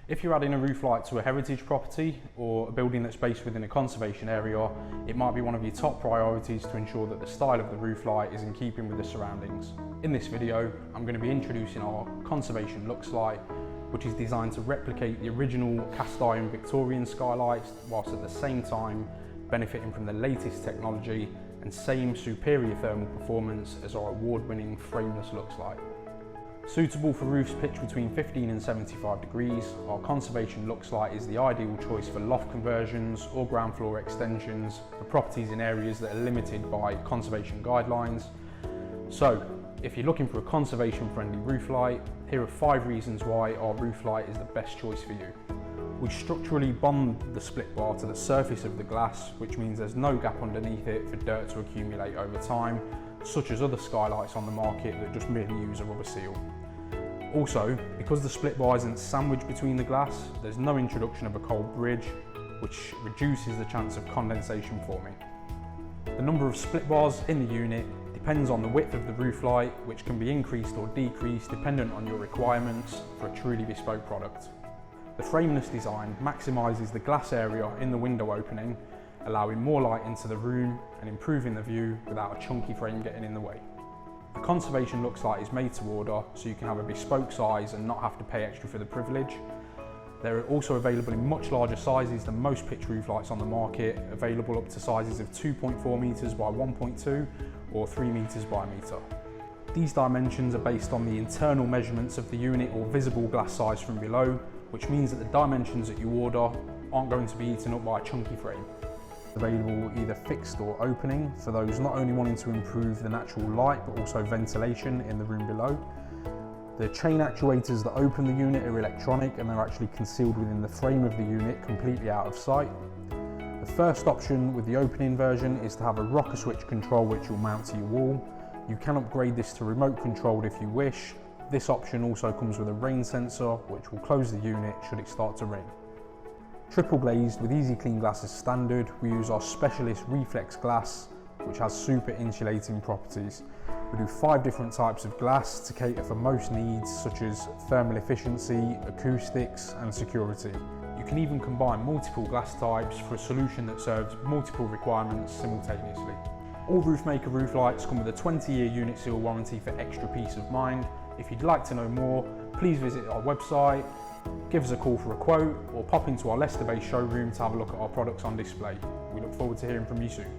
If you're adding a roof light to a heritage property or a building that's based within a conservation area, it might be one of your top priorities to ensure that the style of the roof light is in keeping with the surroundings. In this video, I'm going to be introducing our conservation luxlite, which is designed to replicate the original cast iron Victorian skylights, whilst at the same time benefiting from the latest technology and same superior thermal performance as our award-winning frameless luxlite. Suitable for roofs pitched between 15 and 75 degrees, our conservation luxlite is the ideal choice for loft conversions or ground floor extensions for properties in areas that are limited by conservation guidelines. So, if you're looking for a conservation-friendly roof light, here are 5 reasons why our roof light is the best choice for you. We structurally bond the split bar to the surface of the glass, which means there's no gap underneath it for dirt to accumulate over time, such as other skylights on the market that just merely use a rubber seal. Also, because the split bar isn't sandwiched between the glass, there's no introduction of a cold bridge, which reduces the chance of condensation forming. The number of split bars in the unit depends on the width of the roof light, which can be increased or decreased dependent on your requirements for a truly bespoke product. The frameless design maximises the glass area in the window opening, allowing more light into the room and improving the view without a chunky frame getting in the way. The conservation luxlite is made to order, so you can have a bespoke size and not have to pay extra for the privilege. They're also available in much larger sizes than most pitch roof lights on the market, available up to sizes of 2.4 metres by 1.2 or 3 metres by a metre. These dimensions are based on the internal measurements of the unit or visible glass size from below, which means that the dimensions that you order aren't going to be eaten up by a chunky frame. Available either fixed or opening for those not only wanting to improve the natural light but also ventilation in the room below. The chain actuators that open the unit are electronic and they're actually concealed within the frame of the unit, completely out of sight. The first option with the opening version is to have a rocker switch control which you'll mount to your wall. You can upgrade this to remote controlled if you wish. This option also comes with a rain sensor which will close the unit should it start to rain. Triple glazed with easy clean glass as standard, we use our specialist reflex glass which has super insulating properties. We do 5 different types of glass to cater for most needs such as thermal efficiency, acoustics and security. You can even combine multiple glass types for a solution that serves multiple requirements simultaneously. All Roofmaker roof lights come with a 20-year unit seal warranty for extra peace of mind. If you'd like to know more, please visit our website, give us a call for a quote or pop into our Leicester-based showroom to have a look at our products on display. We look forward to hearing from you soon.